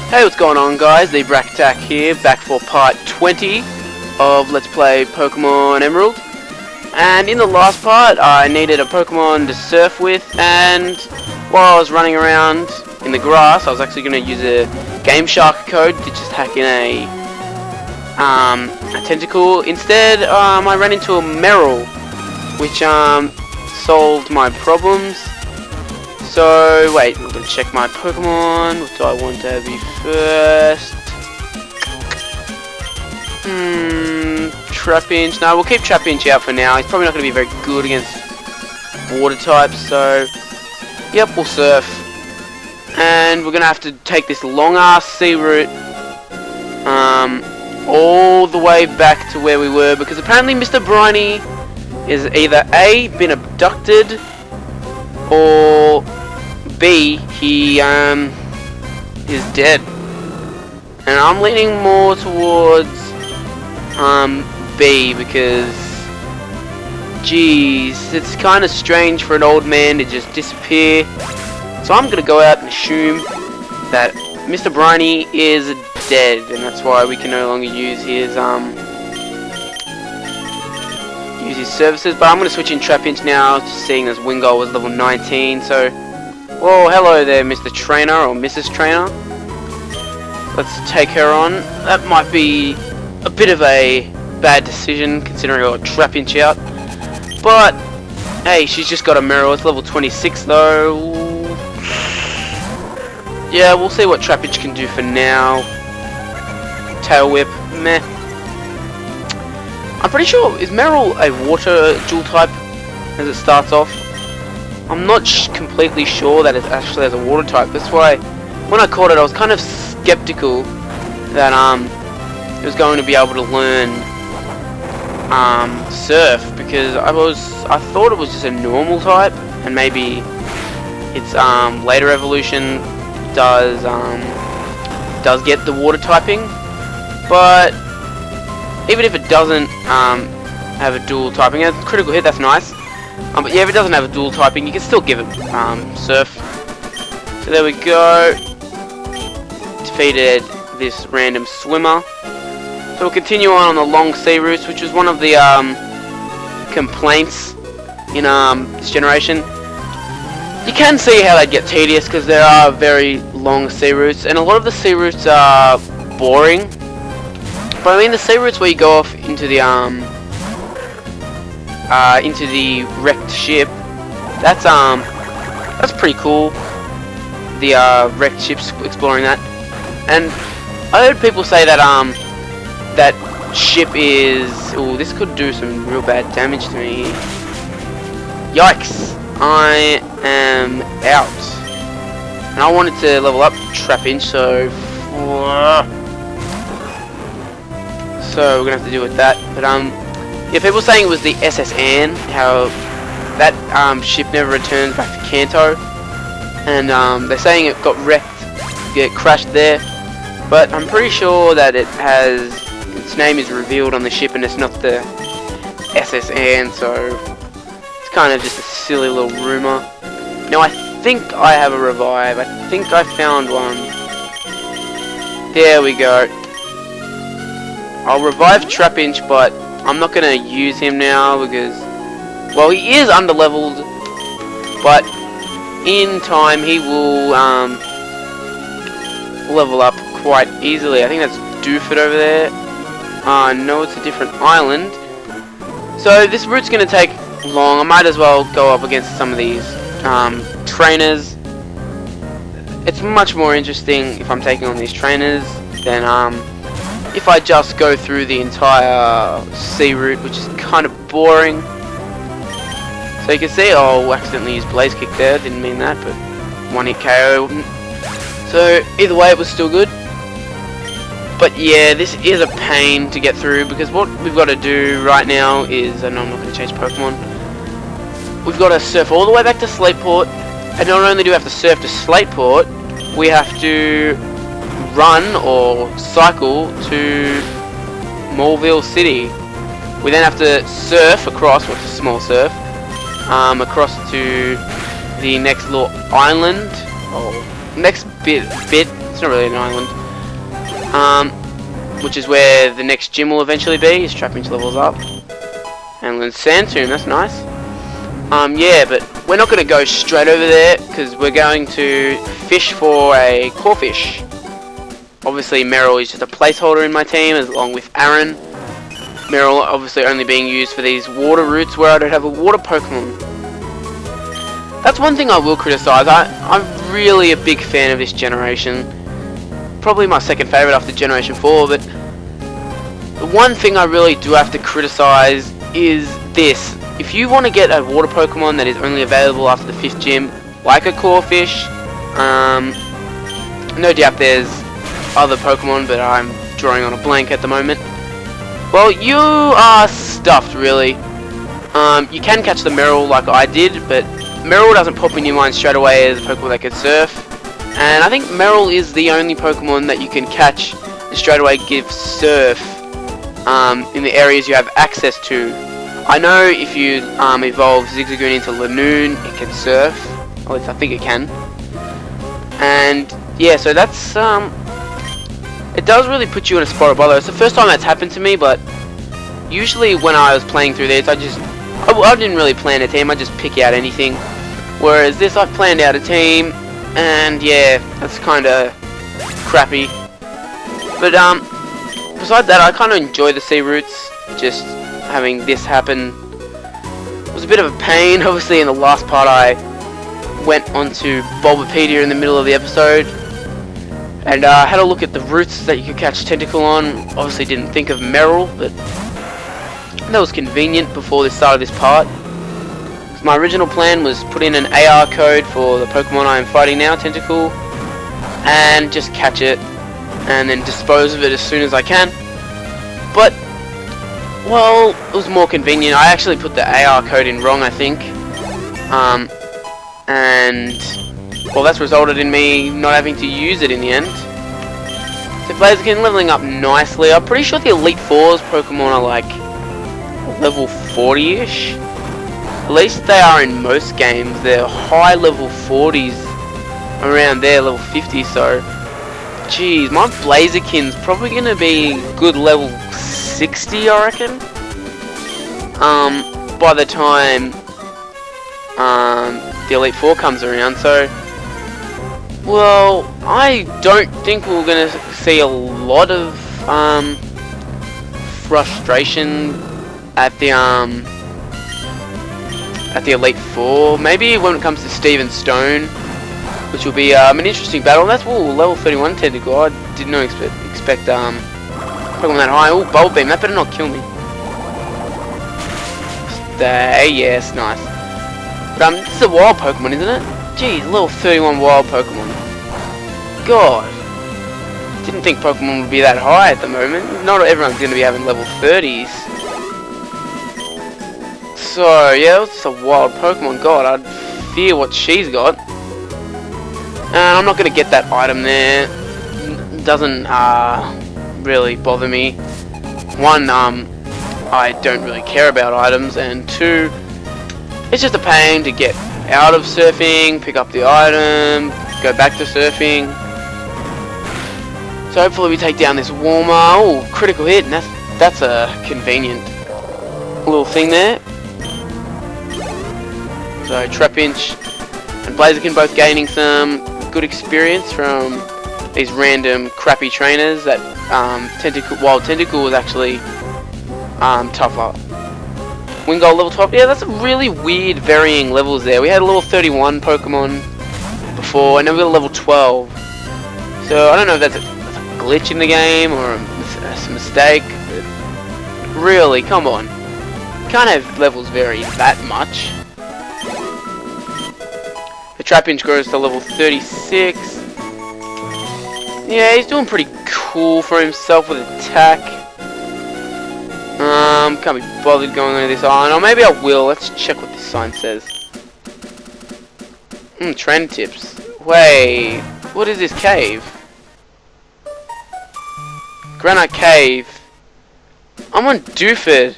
Hey, what's going on, guys? The Brack Attack here, back for part 20 of Let's Play Pokemon Emerald. And in the last part, I needed a Pokemon to surf with, and while I was running around in the grass, I was actually going to use a Game Shark code to just hack in a tentacle. Instead, I ran into a Meryl, which solved my problems. So, wait, I'm going to check my Pokemon. What do I want to be first? Trapinch. No, we'll keep Trapinch out for now. He's probably not going to be very good against water types, so yep, we'll surf. And we're going to have to take this long-ass sea route all the way back to where we were, because apparently Mr. Briny is either A, been abducted, or B, he is dead. And I'm leaning more towards B, because geez, it's kind of strange for an old man to just disappear. So I'm gonna go out and assume that Mr. Briny is dead, and that's why we can no longer use his services. But I'm going to switch in Trapinch now, seeing as Wingull was level 19. So, whoa, hello there, Mr. Trainer or Mrs. Trainer. Let's take her on. That might be a bit of a bad decision considering I got Trapinch out. But hey, she's just got a Meryl. It's level 26 though. Yeah, we'll see what Trapinch can do for now. Tail Whip, meh. I'm pretty sure, is Meryl a water dual type as it starts off? I'm not completely sure that it actually has a water type. That's why when I caught it, I was kind of skeptical that it was going to be able to learn Surf, because I thought it was just a normal type, and maybe its later evolution does get the water typing. But even if it doesn't have a dual typing, it's critical hit, that's nice. But yeah, if it doesn't have a dual typing, you can still give it Surf. So there we go. Defeated this random swimmer. So we'll continue on the long sea routes, which was one of the complaints in this generation. You can see how they get tedious because there are very long sea routes, and a lot of the sea routes are boring. But I mean, the sea routes where you go off into the wrecked ship, that's pretty cool. The wrecked ships, exploring that. And I heard people say that that ship is, oh, this could do some real bad damage to me. Yikes! I am out, and I wanted to level up Trapinch, so we're gonna have to deal with that. But yeah, people saying it was the SS Anne, how that ship never returns back to Kanto, and they're saying it got wrecked, it crashed there. But I'm pretty sure that its name is revealed on the ship, and it's not the SS Anne, so it's kind of just a silly little rumor. Now I think I have a revive. I think I found one. There we go. I'll revive Trapinch, but I'm not going to use him now because, well, he is underleveled, but in time he will level up quite easily. I think that's Doofit over there. No, it's a different island. So this route's going to take long. I might as well go up against some of these trainers. It's much more interesting if I'm taking on these trainers than if I just go through the entire sea route, which is kind of boring. So you can see, oh, accidentally used Blaze Kick there, didn't mean that, but one hit KO. So either way, it was still good. But yeah, this is a pain to get through, because what we've got to do right now is, and I'm not going to change Pokemon, we've got to surf all the way back to Slateport, and not only do we have to surf to Slateport, we have to run or cycle to Moreville City. We then have to surf across, what's a small surf, across to the next little island, or next bit, it's not really an island, which is where the next gym will eventually be. His Trapinch levels up. And then Sand Tomb, that's nice. Yeah, but we're not going to go straight over there, because we're going to fish for a Corphish. Obviously, Meryl is just a placeholder in my team, along with Aaron. Meryl obviously only being used for these water routes where I don't have a water Pokemon. That's one thing I will criticise. I'm really a big fan of this generation. Probably my second favourite after Generation 4, but the one thing I really do have to criticise is this. If you want to get a water Pokemon that is only available after the 5th gym, like a Corphish, no doubt there's other Pokemon, but I'm drawing on a blank at the moment. Well, you are stuffed, really. You can catch the Meryl like I did, but Meryl doesn't pop in your mind straight away as a Pokemon that can surf. And I think Meryl is the only Pokemon that you can catch and straight away give surf in the areas you have access to. I know if you evolve Zigzagoon into Lanoon, it can surf. At least I think it can. And yeah, so that's it does really put you in a spot of bother. It's the first time that's happened to me, but usually when I was playing through this, I didn't really plan a team. I just pick out anything. Whereas this, I've planned out a team, and yeah, that's kind of crappy. But besides that, I kind of enjoy the sea routes. Just having this happen was a bit of a pain. Obviously, in the last part, I went onto Bulbapedia in the middle of the episode. And had a look at the routes that you could catch Tentacle on. Obviously didn't think of Meryl, but that was convenient before this started this part. So my original plan was put in an AR code for the Pokemon I am fighting now, Tentacle, and just catch it, and then dispose of it as soon as I can. But, well, it was more convenient. I actually put the AR code in wrong, I think. And well, that's resulted in me not having to use it in the end. So Blaziken leveling up nicely. I'm pretty sure the Elite Four's Pokemon are like level 40-ish. At least they are in most games. They're high level 40s around there, level 50. So, geez, my Blaziken's probably gonna be good level 60, I reckon. By the time the Elite Four comes around. So, well, I don't think we're going to see a lot of frustration at the Elite Four. Maybe when it comes to Steve and Stone, which will be an interesting battle. That's level 31 Tentacle. I did not expect Pokemon that high. Oh, Bulb Beam. That better not kill me. Stay. Yes, nice. But this is a wild Pokemon, isn't it? Jeez, level 31 wild Pokemon. God. Didn't think Pokemon would be that high at the moment. Not everyone's going to be having level 30s. So, yeah, that was just a wild Pokemon. God, I'd fear what she's got. And I'm not going to get that item there. Doesn't really bother me. One, I don't really care about items. And two, it's just a pain to get out of surfing, pick up the item, go back to surfing. So hopefully we take down this Warmer. Oh, critical hit, and that's a convenient little thing there. So Trapinch and Blaziken both gaining some good experience from these random crappy trainers. That Wild Tentacle was actually tougher. Wingull level 12. Yeah, that's a really weird varying levels there. We had a level 31 Pokemon before, and now we got a level 12. So I don't know if that's a glitch in the game or a mistake. But really, come on. You can't have levels vary that much. The Trapinch grows to level 36. Yeah, he's doing pretty cool for himself with attack. Can't be bothered going into this island. Or maybe I will. Let's check what this sign says. Trend tips. Wait, what is this cave? Granite Cave. I'm on Dooford.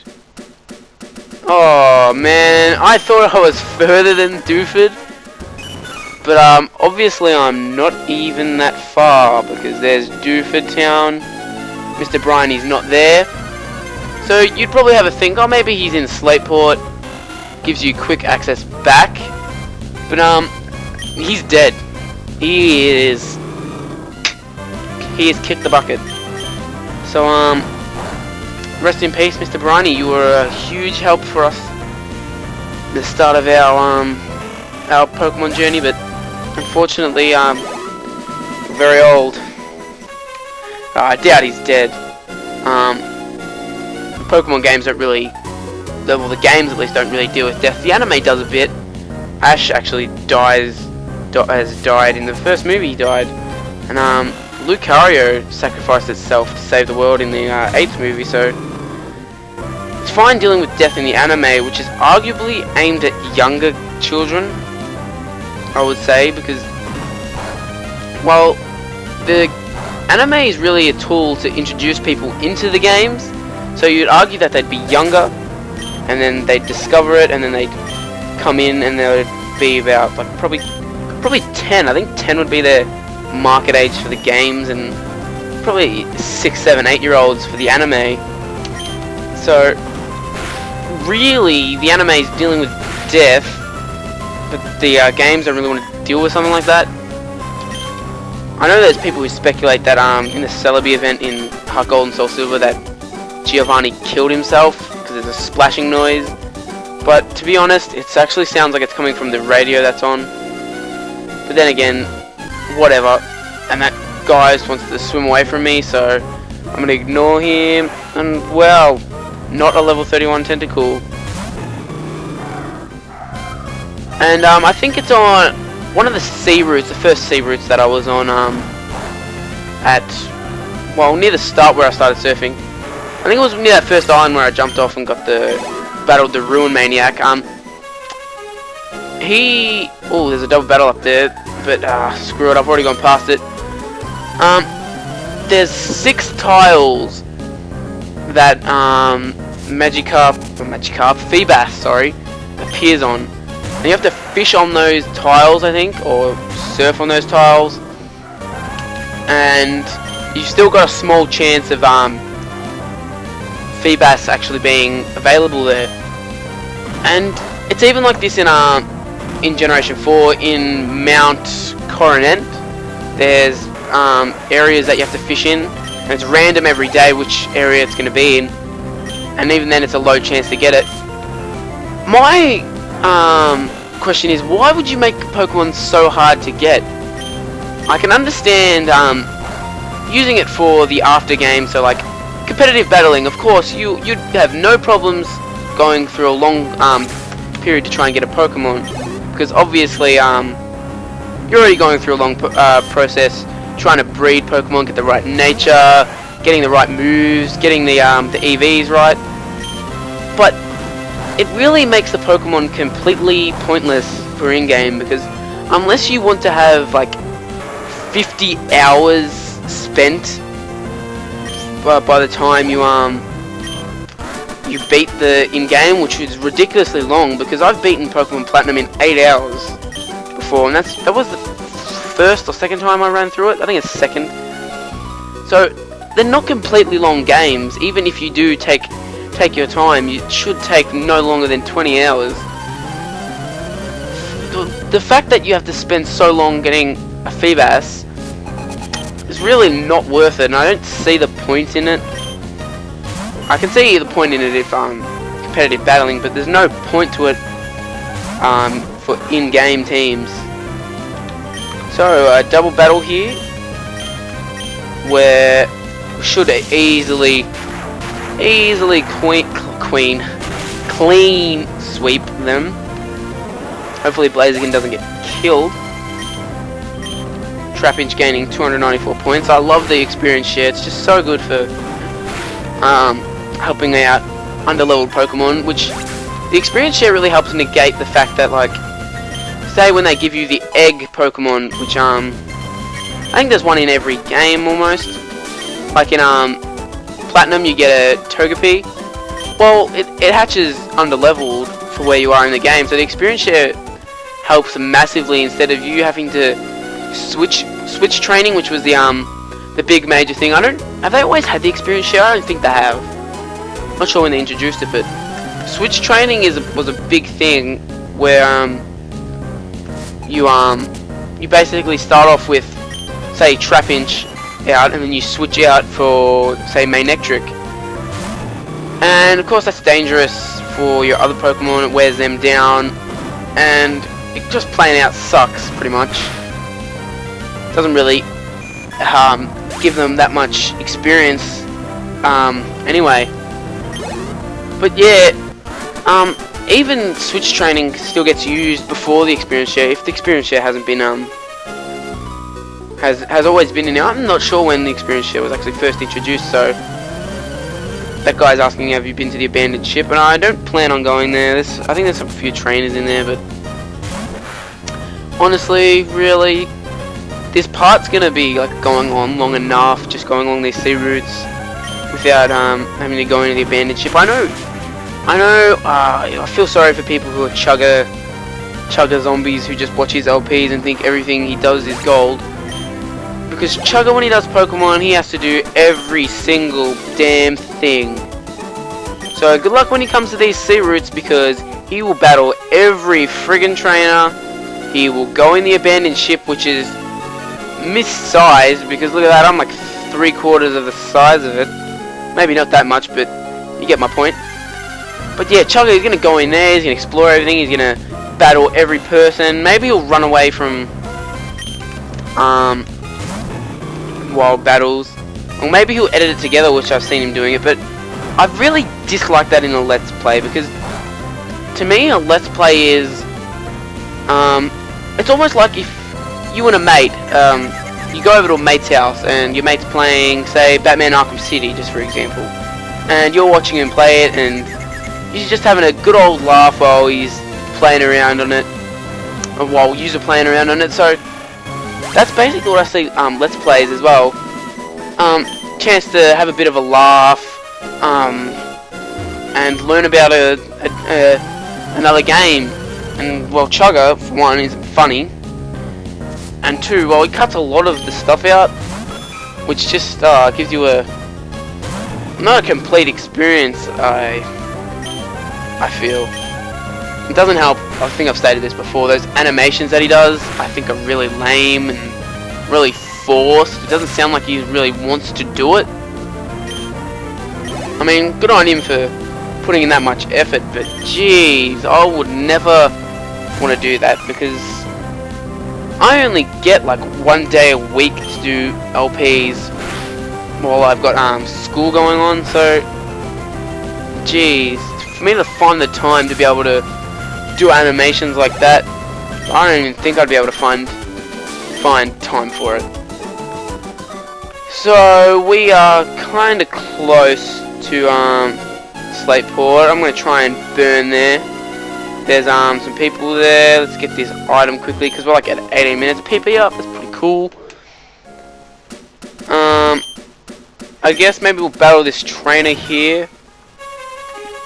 Oh man, I thought I was further than Dooford. But obviously I'm not even that far, because there's Dooford Town. Mr. Briney's not there. So you'd probably have a think, oh, maybe he's in Slateport, gives you quick access back. But he's dead. He has kicked the bucket. So rest in peace, Mr. Briney. You were a huge help for us at the start of our Pokemon journey, but unfortunately, very old. I doubt he's dead. Pokemon games don't really, well, the games at least don't really deal with death. The anime does a bit. Ash actually has died in the first movie. He died, and Lucario sacrificed itself to save the world in the 8th movie. So it's fine dealing with death in the anime, which is arguably aimed at younger children, I would say, because, well, the anime is really a tool to introduce people into the games. So you'd argue that they'd be younger, and then they'd discover it, and then they'd come in, and they would be about, like, probably 10. I think 10 would be their market age for the games, and probably 6, 7, 8-year-olds for the anime. So really, the anime is dealing with death, but the games don't really want to deal with something like that. I know there's people who speculate that in the Celebi event in Heart Gold and Soul Silver that Giovanni killed himself because there's a splashing noise, but to be honest, it actually sounds like it's coming from the radio that's on. But then again, whatever. And that guy just wants to swim away from me, so I'm gonna ignore him. And well, not a level 31 tentacle. And I think it's on one of the sea routes, the first sea routes that I was on at, well, near the start where I started surfing. I think it was near that first island where I jumped off and battled the Ruin Maniac. Oh, there's a double battle up there, but screw it, I've already gone past it. There's 6 tiles that Feebas, sorry, appears on. And you have to fish on those tiles, I think, or surf on those tiles. And you've still got a small chance of Feebas actually being available there. And it's even like this in Generation 4 in Mount Coronet. There's areas that you have to fish in, and it's random every day which area it's going to be in, and even then it's a low chance to get it. My question is, why would you make Pokemon so hard to get? I can understand using it for the after game, so like competitive battling. Of course, you'd have no problems going through a long period to try and get a Pokemon, because obviously you're already going through a long process trying to breed Pokemon, get the right nature, getting the right moves, getting the EVs right. But it really makes the Pokemon completely pointless for in-game, because unless you want to have like 50 hours spent by the time you beat the in-game, which is ridiculously long, because I've beaten Pokemon Platinum in 8 hours before, and that was the first or second time I ran through it. I think it's second. So they're not completely long games. Even if you do take your time, you should take no longer than 20 hours. The fact that you have to spend so long getting a Feebas is really not worth it, and I don't see the point in it. I can see the point in it if competitive battling, but there's no point to it for in-game teams. So a double battle here, where we should easily clean sweep them. Hopefully Blaziken doesn't get killed. Trapinch gaining 294 points. I love the experience share. It's just so good for helping out underleveled Pokemon, which the experience share really helps negate the fact that, like, say when they give you the egg Pokemon, which I think there's one in every game almost. Like in Platinum you get a Togepi. Well, it hatches underleveled for where you are in the game, so the experience share helps massively instead of you having to switch training, which was the the big major thing. Have they always had the experience share? I don't think they have. Not sure when they introduced it, but switch training was a big thing where you basically start off with, say, Trapinch out, and then you switch out for, say, Manectric. And of course that's dangerous for your other Pokemon. It wears them down, and it just plain out sucks pretty much. Doesn't really give them that much experience anyway. But yeah, even switch training still gets used before the experience share if the experience share hasn't been has always been in there. I'm not sure when the experience share was actually first introduced, so that guy's asking, have you been to the abandoned ship? And I don't plan on going there. I think there's a few trainers in there, but honestly, really, this part's gonna be like going on long enough, just going along these sea routes without having to go into the abandoned ship. I know. I feel sorry for people who are chugger zombies who just watch his LPs and think everything he does is gold. Because Chugger, when he does Pokemon, he has to do every single damn thing. So good luck when he comes to these sea routes, because he will battle every friggin' trainer. He will go in the abandoned ship, which is missized, because look at that, I'm like 3/4 of the size of it. Maybe not that much, but you get my point. But yeah, Chugger, he's gonna go in there, he's gonna explore everything, he's gonna battle every person. Maybe he'll run away from wild battles, or maybe he'll edit it together, which I've seen him doing it. But I really dislike that in a Let's Play, because to me a Let's Play is it's almost like if you and a mate, you go over to a mate's house and your mate's playing, say, Batman Arkham City, just for example, and you're watching him play it, and he's just having a good old laugh while he's playing around on it, or while you're playing around on it. So that's basically what I see Let's Plays as well. Chance to have a bit of a laugh, and learn about another game. And well, Chugger, for one, is funny, and two, well, he cuts a lot of the stuff out, which just gives you not a complete experience. I feel it doesn't help. I think I've stated this before. Those animations that he does, I think, are really lame and really forced. It doesn't sound like he really wants to do it. I mean, good on him for putting in that much effort, but jeez, I would never want to do that, because I only get like 1 day a week to do LPs while I've got school going on. So jeez, for me to find the time to be able to do animations like that, I don't even think I'd be able to find time for it. So we are kind of close to Slateport. I'm going to try and burn there. There's some people there. Let's get this item quickly, because we're like at 18 minutes. PP up, that's pretty cool. I guess maybe we'll battle this trainer here.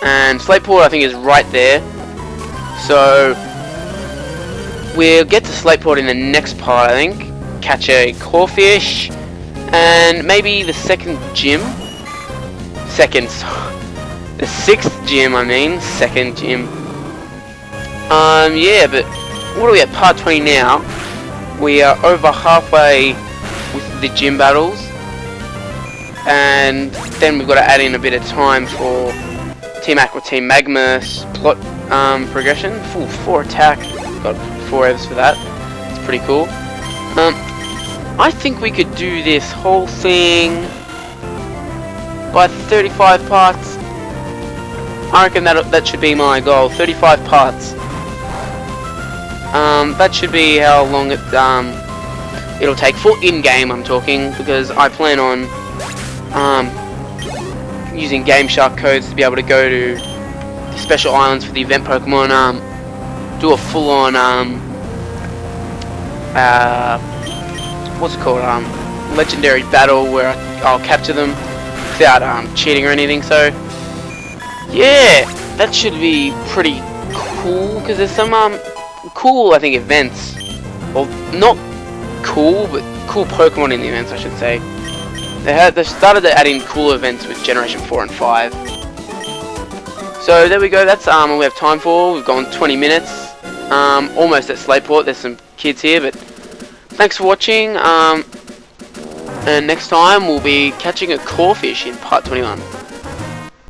And Slateport, I think, is right there. So we'll get to Slateport in the next part, I think. Catch a Corfish, and maybe the second gym. The sixth gym, I mean. Second gym. Yeah, but what are we at? Part 20 now. We are over halfway with the gym battles. And then we've got to add in a bit of time for Team Aqua, Team Magma plot progression. Full 4 attack. Got 4 evs for that. It's pretty cool. I think we could do this whole thing by 35 parts. I reckon that should be my goal. 35 parts. That should be how long it'll take for in-game, I'm talking, because I plan on using Game Shark codes to be able to go to the special islands for the event Pokemon, do a full-on what's it called, legendary battle where I'll capture them without cheating or anything. So yeah, that should be pretty cool, because there's some cool, I think, events, well, not cool, but cool Pokemon in the events, I should say. They started to add in cool events with Generation 4 and 5. So there we go, that's all we have time for. We've gone 20 minutes. Almost at Slateport. There's some kids here, but thanks for watching. And next time we'll be catching a core fish in part 21.